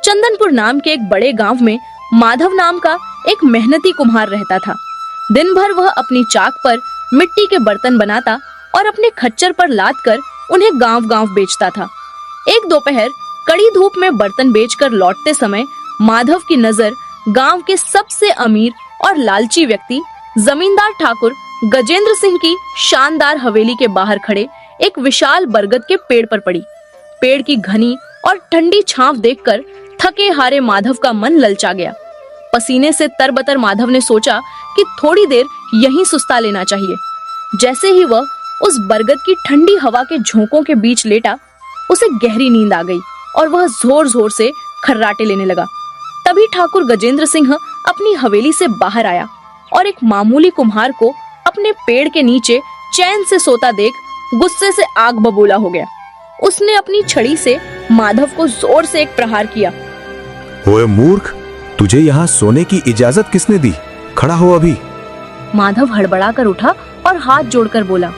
चंदनपुर नाम के एक बड़े गांव में माधव नाम का एक मेहनती कुम्हार रहता था। दिन भर वह अपनी चाक पर मिट्टी के बर्तन बनाता और अपने खच्चर पर लाद कर उन्हें गांव-गांव बेचता था। एक दोपहर कड़ी धूप में बर्तन बेचकर लौटते समय माधव की नजर गांव के सबसे अमीर और लालची व्यक्ति जमींदार ठाकुर गजेंद्र सिंह की शानदार हवेली के बाहर खड़े एक विशाल बरगद के पेड़ पर पड़ी। पेड़ की घनी और ठंडी छांव देखकर थके हारे माधव का मन ललचा गया। पसीने से तरबतर माधव ने सोचा कि थोड़ी देर यहीं सुस्ता लेना चाहिए। जैसे ही वह उस बरगद की ठंडी हवा के झोंकों के बीच लेटा, उसे गहरी नींद आ गई और वह जोर-जोर से खर्राटे लेने लगा। तभी ठाकुर गजेंद्र सिंह अपनी हवेली से बाहर आया और एक मामूली कुम्हार को अपने पेड़ के नीचे चैन से सोता देख गुस्से से आग बबूला हो गया। उसने अपनी छड़ी से माधव को जोर से एक प्रहार किया। ओए मूर्ख, तुझे यहाँ सोने की इजाजत किसने दी? खड़ा हो अभी। माधव हड़बड़ाकर उठा और हाथ जोड़कर बोला,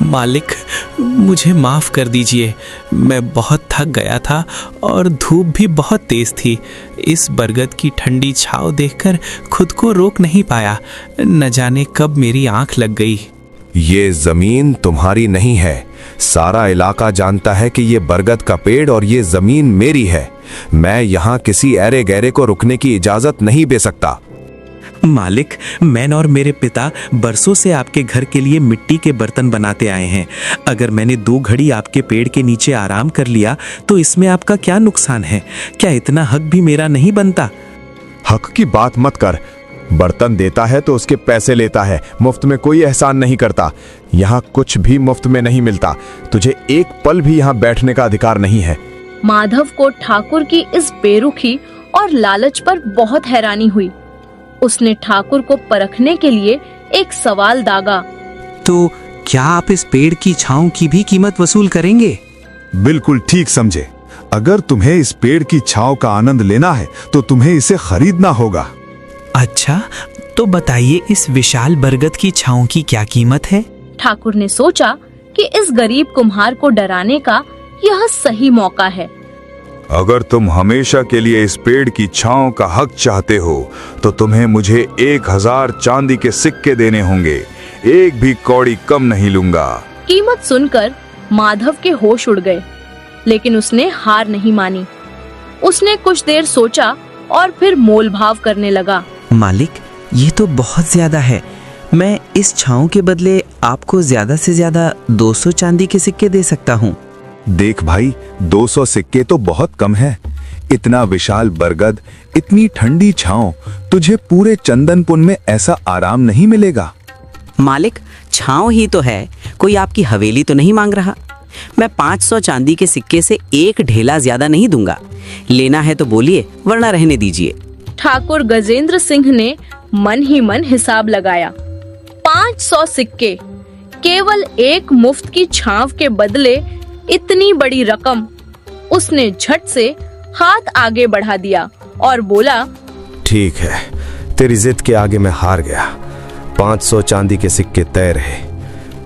मालिक, मुझे माफ कर दीजिए। मैं बहुत थक गया था और धूप भी बहुत तेज थी। इस बरगद की ठंडी छांव देखकर खुद को रोक नहीं पाया। न जाने कब मेरी आंख लग गई। ये जमीन तुम्हारी नहीं है। सारा इलाका जानता है कि ये बरगद का पेड़ और ये जमीन मेरी है। मैं यहाँ किसी ऐरे गैरे को रुकने की इजाजत नहीं दे सकता। मालिक, मैं और मेरे पिता बरसों से आपके घर के लिए मिट्टी के बर्तन बनाते आए हैं। अगर मैंने 2 घड़ी आपके पेड़ के नीचे आराम कर लिया तो इसमें आपका क्या नुकसान है? क्या इतना हक भी मेरा नहीं बनता? हक की बात मत कर। बर्तन देता है तो उसके पैसे लेता है, मुफ्त में कोई एहसान नहीं करता। यहाँ कुछ भी मुफ्त में नहीं मिलता। तुझे एक पल भी यहाँ बैठने का अधिकार नहीं है। माधव को ठाकुर की इस बेरुखी और लालच पर बहुत हैरानी हुई। उसने ठाकुर को परखने के लिए एक सवाल दागा। तो क्या आप इस पेड़ की छांव की भी कीमत वसूल करेंगे? बिल्कुल ठीक समझे। अगर तुम्हें इस पेड़ की छांव का आनंद लेना है तो तुम्हें इसे खरीदना होगा। अच्छा, तो बताइए इस विशाल बरगद की छांव की क्या कीमत है? ठाकुर ने सोचा कि इस गरीब कुम्हार को डराने का यह सही मौका है। अगर तुम हमेशा के लिए इस पेड़ की छांव का हक चाहते हो तो तुम्हें मुझे 1000 चांदी के सिक्के देने होंगे। एक भी कौड़ी कम नहीं लूंगा। कीमत सुनकर माधव के होश उड़ गए, लेकिन उसने हार नहीं मानी। उसने कुछ देर सोचा और फिर मोल भाव करने लगा। मालिक, ये तो बहुत ज्यादा है। मैं इस छांव के बदले आपको ज्यादा से ज्यादा 200 चांदी के सिक्के दे सकता हूँ। देख भाई, 200 सिक्के तो बहुत कम है। इतना विशाल बरगद, इतनी ठंडी छांव, तुझे पूरे चंदनपुर में ऐसा आराम नहीं मिलेगा। मालिक, छांव ही तो है, कोई आपकी हवेली तो नहीं मांग रहा। मैं 500 चांदी के सिक्के से एक ढेला ज्यादा नहीं दूंगा। लेना है तो बोलिए, वरना रहने दीजिए। ठाकुर गजेंद्र सिंह ने मन ही मन हिसाब लगाया। 500 सिक्के, केवल एक मुफ्त की छांव के बदले इतनी बड़ी रकम। उसने झट से हाथ आगे बढ़ा दिया और बोला, ठीक है, तेरी जिद के आगे मैं हार गया। 500 चांदी के सिक्के तय रहे,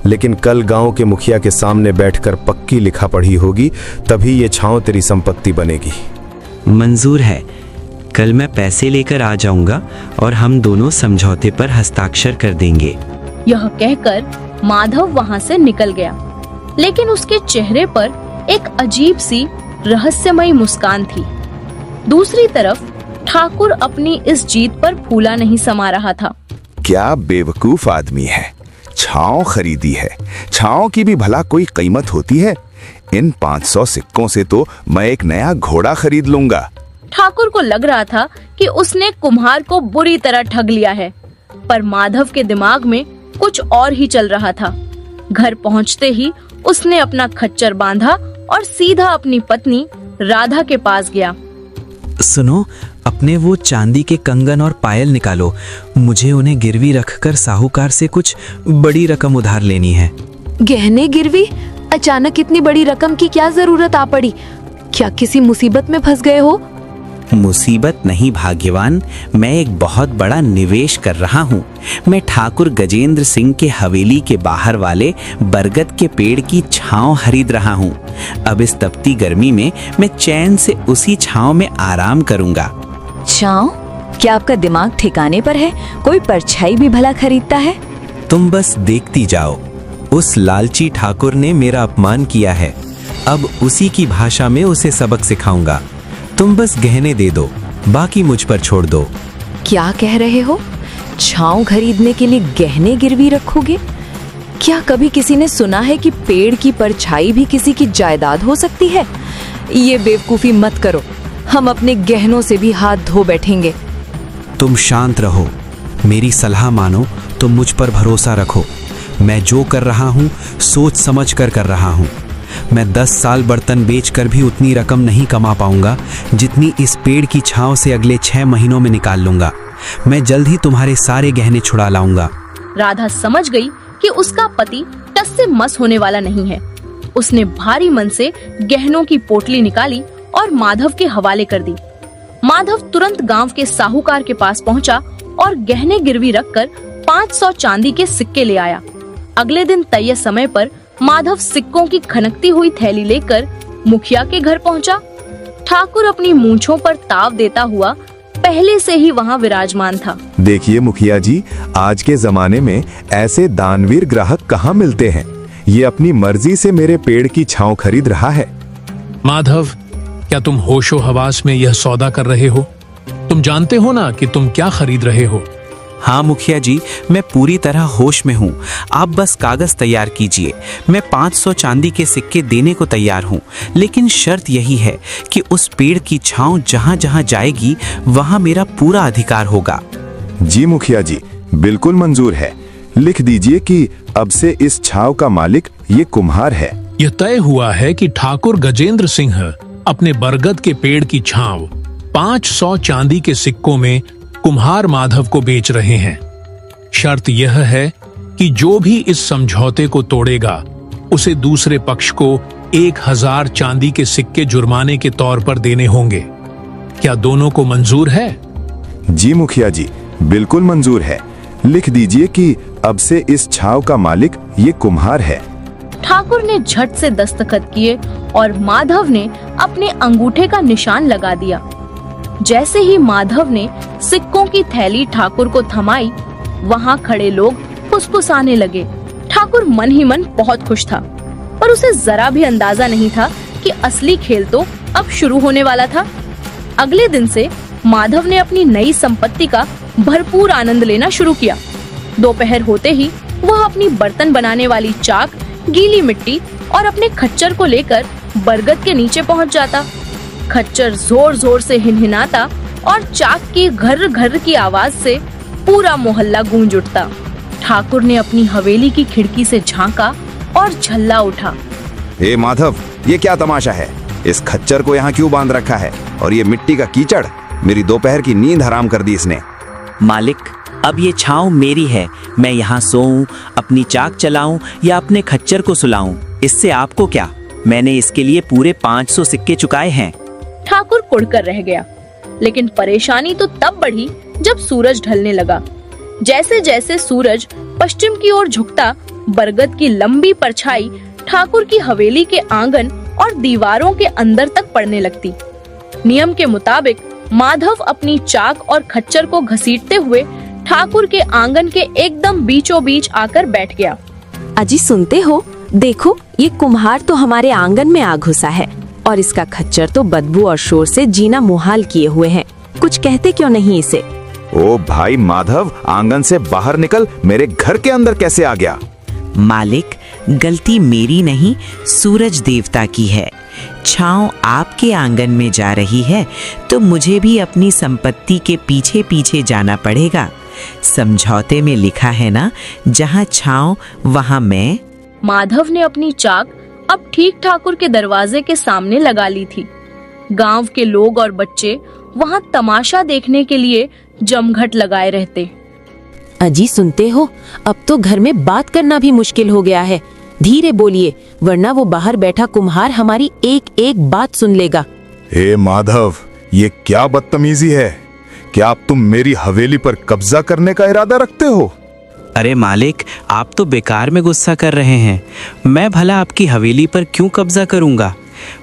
लेकिन कल गांव के मुखिया के सामने बैठकर पक्की लिखा पढ़ी होगी, तभी ये छांव तेरी संपत्ति बनेगी। मंजूर है। कल मैं पैसे लेकर आ जाऊंगा और हम दोनों समझौते पर हस्ताक्षर कर देंगे। यह कहकर माधव वहां से निकल गया, लेकिन उसके चेहरे पर एक अजीब सी रहस्यमयी मुस्कान थी। दूसरी तरफ ठाकुर अपनी इस जीत पर फूला नहीं समा रहा था। क्या बेवकूफ आदमी है, छांव खरीदी है। छांव की भी भला कोई कीमत होती है? इन 500 सिक्कों से तो मैं एक नया घोड़ा खरीद लूंगा। ठाकुर को लग रहा था कि उसने कुम्हार को बुरी तरह ठग लिया है, पर माधव के दिमाग में कुछ और ही चल रहा था। घर पहुंचते ही उसने अपना खच्चर बांधा और सीधा अपनी पत्नी राधा के पास गया। सुनो, अपने वो चांदी के कंगन और पायल निकालो। मुझे उन्हें गिरवी रखकर साहूकार से कुछ बड़ी रकम उधार लेनी है। गहने गिरवी? अचानक इतनी बड़ी रकम की क्या जरूरत आ पड़ी? क्या किसी मुसीबत में फंस गए हो? मुसीबत नहीं भाग्यवान, मैं एक बहुत बड़ा निवेश कर रहा हूँ। मैं ठाकुर गजेंद्र सिंह के हवेली के बाहर वाले बरगद के पेड़ की छांव खरीद रहा हूँ। अब इस तपती गर्मी में मैं चैन से उसी छांव में आराम करूँगा। छांव? क्या आपका दिमाग ठिकाने पर है? कोई परछाई भी भला खरीदता है? तुम बस देखती जाओ। उस लालची ठाकुर ने मेरा अपमान किया है, अब उसी की भाषा में उसे सबक सिखाऊंगा। तुम बस गहने दे दो, बाकी मुझ पर छोड़ दो। क्या कह रहे हो? छांव खरीदने के लिए गहने गिरवी रखोगे? क्या कभी किसी ने सुना है कि पेड़ की परछाई भी किसी की जायदाद हो सकती है? ये बेवकूफी मत करो, हम अपने गहनों से भी हाथ धो बैठेंगे। तुम शांत रहो, मेरी सलाह मानो, तुम मुझ पर भरोसा रखो। मैं जो कर रहा हूँ सोच समझ कर रहा हूँ। मैं 10 साल बर्तन बेचकर भी उतनी रकम नहीं कमा पाऊंगा जितनी इस पेड़ की छांव से अगले 6 महीनों में निकाल लूंगा। मैं जल्द ही तुम्हारे सारे गहने छुड़ा लाऊंगा। राधा समझ गई कि उसका पति टस से मस होने वाला नहीं है। उसने भारी मन से गहनों की पोटली निकाली और माधव के हवाले कर दी। माधव तुरंत गांव के साहूकार के पास पहुंचा और गहने गिरवी रखकर 500 चांदी के सिक्के ले आया। अगले दिन तय समय पर माधव सिक्कों की खनकती हुई थैली लेकर मुखिया के घर पहुंचा। ठाकुर अपनी मूंछों पर ताव देता हुआ पहले से ही वहां विराजमान था। देखिए मुखिया जी, आज के जमाने में ऐसे दानवीर ग्राहक कहाँ मिलते हैं। ये अपनी मर्जी से मेरे पेड़ की छांव खरीद रहा है। माधव, क्या तुम होशो हवास में यह सौदा कर रहे हो? तुम जानते हो ना कि तुम क्या खरीद रहे हो? हाँ मुखिया जी, मैं पूरी तरह होश में हूँ। आप बस कागज तैयार कीजिए। मैं 500 चांदी के सिक्के देने को तैयार हूँ, लेकिन शर्त यही है कि उस पेड़ की छांव जहाँ जहाँ जाएगी वहाँ मेरा पूरा अधिकार होगा। जी मुखिया जी, बिल्कुल मंजूर है। लिख दीजिए कि अब से इस छांव का मालिक ये कुम्हार है। यह तय हुआ है कि ठाकुर गजेंद्र सिंह अपने बरगद के पेड़ की छांव 500 चांदी के सिक्कों में कुम्हार माधव को बेच रहे हैं। शर्त यह है कि जो भी इस समझौते को तोड़ेगा उसे दूसरे पक्ष को 1000 चांदी के सिक्के जुर्माने के तौर पर देने होंगे। क्या दोनों को मंजूर है? जी मुखिया जी, बिल्कुल मंजूर है। लिख दीजिए कि अब से इस छांव का मालिक ये कुम्हार है। ठाकुर ने झट से दस्तखत किए और माधव ने अपने अंगूठे का निशान लगा दिया। जैसे ही माधव ने सिक्कों की थैली ठाकुर को थमाई, वहाँ खड़े लोग फुसफुसाने लगे। ठाकुर मन ही मन बहुत खुश था, पर उसे जरा भी अंदाजा नहीं था कि असली खेल तो अब शुरू होने वाला था। अगले दिन से माधव ने अपनी नई संपत्ति का भरपूर आनंद लेना शुरू किया। दोपहर होते ही वह अपनी बर्तन बनाने वाली चाक, गीली मिट्टी और अपने खच्चर को लेकर बरगद के नीचे पहुंच जाता। खच्चर जोर जोर से हिनहिनाता और चाक की घर घर की आवाज से पूरा मोहल्ला गूंज उठता। ठाकुर ने अपनी हवेली की खिड़की से झांका और झल्ला उठा। ए माधव, ये क्या तमाशा है? इस खच्चर को यहाँ क्यों बांध रखा है? और ये मिट्टी का कीचड़, मेरी दोपहर की नींद हराम कर दी इसने। मालिक, अब ये छांव मेरी है। मैं यहाँ सोऊं, अपनी चाक चलाऊं या अपने खच्चर को सुलाऊं, इससे आपको क्या? मैंने इसके लिए पूरे 500 सिक्के चुकाए हैं। ठाकुर कुढ़कर रह गया, लेकिन परेशानी तो तब बढ़ी जब सूरज ढलने लगा। जैसे जैसे सूरज पश्चिम की ओर झुकता, बरगद की लंबी परछाई ठाकुर की हवेली के आंगन और दीवारों के अंदर तक पड़ने लगती। नियम के मुताबिक माधव अपनी चाक और खच्चर को घसीटते हुए ठाकुर के आंगन के एकदम बीचों बीच आकर बैठ गया। अजी सुनते हो? देखो, ये कुम्हार तो हमारे आंगन में आ घुसा है और इसका खच्चर तो बदबू और शोर से जीना मुहाल किए हुए हैं। कुछ कहते क्यों नहीं इसे? ओ भाई माधव, आंगन से बाहर निकल, मेरे घर के अंदर कैसे आ गया? मालिक, गलती मेरी नहीं, सूरज देवता की है। छांव आपके आंगन में जा रही है तो मुझे भी अपनी संपत्ति के पीछे पीछे जाना पड़ेगा। समझौते में लिखा है ना, जहाँ छांव वहाँ मैं। माधव ने अपनी चाक अब ठीक ठाकुर के दरवाजे के सामने लगा ली थी। गांव के लोग और बच्चे वहां तमाशा देखने के लिए जमघट लगाए रहते। अजी सुनते हो? अब तो घर में बात करना भी मुश्किल हो गया है। धीरे बोलिए, वरना वो बाहर बैठा कुम्हार हमारी एक एक बात सुन लेगा। हे माधव, ये क्या बदतमीजी है? क्या अब तुम मेरी हवेली पर कब्जा करने का इरादा रखते हो? अरे मालिक, आप तो बेकार में गुस्सा कर रहे हैं। मैं भला आपकी हवेली पर क्यों कब्जा करूंगा?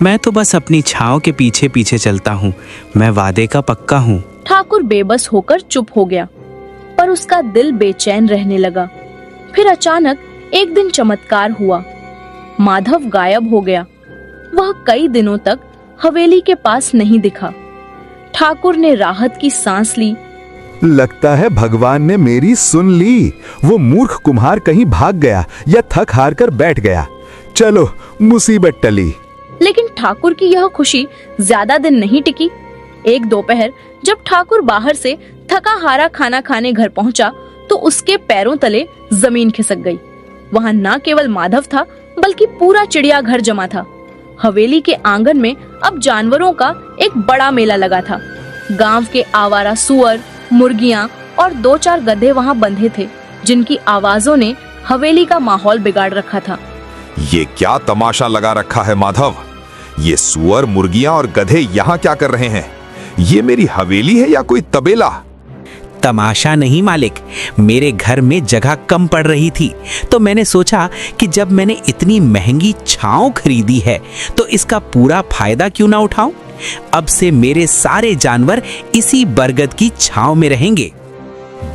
मैं तो बस अपनी छांव के पीछे पीछे चलता हूँ। मैं वादे का पक्का हूँ। ठाकुर बेबस होकर चुप हो गया, पर उसका दिल बेचैन रहने लगा। फिर अचानक एक दिन चमत्कार हुआ। माधव गायब हो गया। वह कई दिनों तक हवेली के पास नहीं दिखा। ठाकुर ने राहत की सांस ली। लगता है भगवान ने मेरी सुन ली। वो मूर्ख कुम्हार कहीं भाग गया या थक हार कर बैठ गया। चलो, मुसीबत टली। लेकिन ठाकुर की यह खुशी ज्यादा दिन नहीं टिकी। एक दोपहर जब ठाकुर बाहर से थका हारा खाना खाने घर पहुंचा, तो उसके पैरों तले जमीन खिसक गई। वहां न केवल माधव था, बल्कि पूरा चिड़ियाघर जमा था। हवेली के आंगन में अब जानवरों का एक बड़ा मेला लगा था। गांव के आवारा सुअर, मुर्गियां और 2-4 गधे वहां बंधे थे, जिनकी आवाजों ने हवेली का माहौल बिगाड़ रखा था। ये क्या तमाशा लगा रखा है माधव? ये सुअर, मुर्गियां और गधे यहाँ क्या कर रहे हैं? ये मेरी हवेली है या कोई तबेला? तमाशा नहीं मालिक, मेरे घर में जगह कम पड़ रही थी, तो मैंने सोचा कि जब मैंने इतनी महंगी छांव खरीदी है तो इसका पूरा फायदा क्यों ना उठाऊं। अब से मेरे सारे जानवर इसी बरगद की छांव में रहेंगे।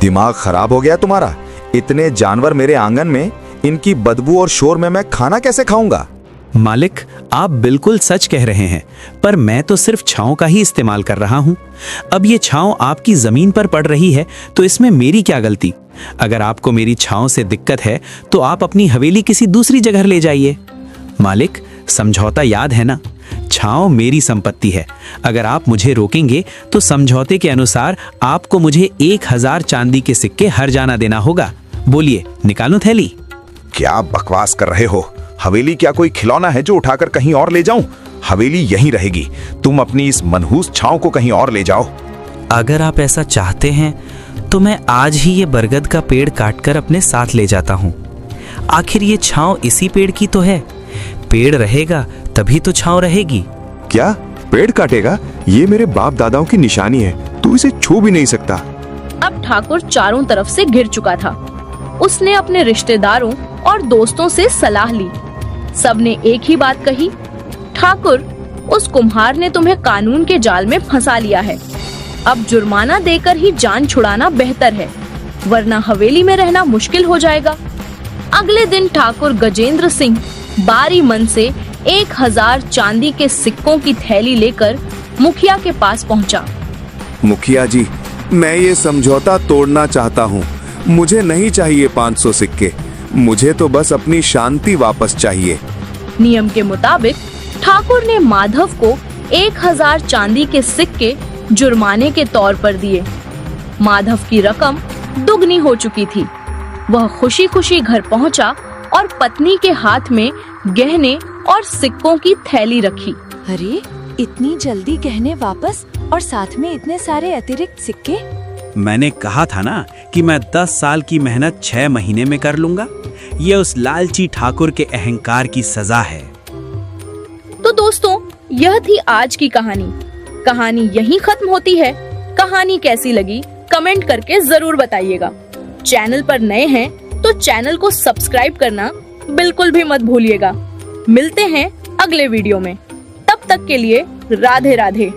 दिमाग खराब हो गया तुम्हारा? इतने जानवर मेरे आंगन में, इनकी बदबू और शोर में मैं खाना कैसे खाऊंगा? मालिक, आप बिल्कुल सच कह रहे हैं, पर मैं तो सिर्फ छांव का ही इस्तेमाल कर रहा हूं। अब ये छांव आपकी जमीन पर पड़ रही है, तो इसमें मेरी क्या गलती? अगर आपको मेरी छांव से दिक्कत है तो आप अपनी हवेली किसी दूसरी जगह ले जाइए। मालिक, समझौता याद है ना? छांव मेरी संपत्ति है। अगर आप मुझे रोकेंगे तो समझौते के अनुसार आपको मुझे 1000 चांदी के सिक्के हर जाना देना होगा। बोलिए, निकालूं थैली? क्या बकवास कर रहे हो? हवेली क्या कोई खिलौना है जो उठाकर कहीं और ले जाऊं? हवेली यहीं रहेगी। तुम अपनी इस मनहूस छांव को कहीं और ले जाओ। अगर आप ऐसा चाहते हैं तो मैं आज ही ये बरगद का पेड़ काटकर अपने साथ ले जाता हूँ। आखिर ये छांव इसी पेड़ की तो है। पेड़ रहेगा तभी तो छांव रहेगी। क्या पेड़ काटेगा? ये मेरे बाप दादाओं की निशानी है, तू इसे छू भी नहीं सकता। अब ठाकुर चारों तरफ से घिर चुका था। उसने अपने रिश्तेदारों और दोस्तों से सलाह ली। सबने एक ही बात कही, ठाकुर, उस कुम्हार ने तुम्हें कानून के जाल में फंसा लिया है। अब जुर्माना देकर ही जान छुड़ाना बेहतर है, वरना हवेली में रहना मुश्किल हो जाएगा। अगले दिन ठाकुर गजेंद्र सिंह बारी मन से 1000 चांदी के सिक्कों की थैली लेकर मुखिया के पास पहुंचा। मुखिया जी, मैं ये समझौता तोड़ना चाहता हूँ। मुझे नहीं चाहिए 500 सिक्के। मुझे तो बस अपनी शांति वापस चाहिए। नियम के मुताबिक ठाकुर ने माधव को 1000 चांदी के सिक्के जुर्माने के तौर पर दिए। माधव की रकम दुगनी हो चुकी थी। वह खुशी खुशी घर पहुंचा और पत्नी के हाथ में गहने और सिक्कों की थैली रखी। अरे, इतनी जल्दी गहने वापस और साथ में इतने सारे अतिरिक्त सिक्के? मैंने कहा था ना कि मैं 10 साल की मेहनत 6 महीने में कर लूंगा। ये उस लालची ठाकुर के अहंकार की सजा है। तो दोस्तों, यह थी आज की कहानी। कहानी यहीं खत्म होती है। कहानी कैसी लगी कमेंट करके जरूर बताइएगा। चैनल पर नए हैं तो चैनल को सब्सक्राइब करना बिल्कुल भी मत भूलिएगा। मिलते हैं अगले वीडियो में। तब तक के लिए राधे राधे।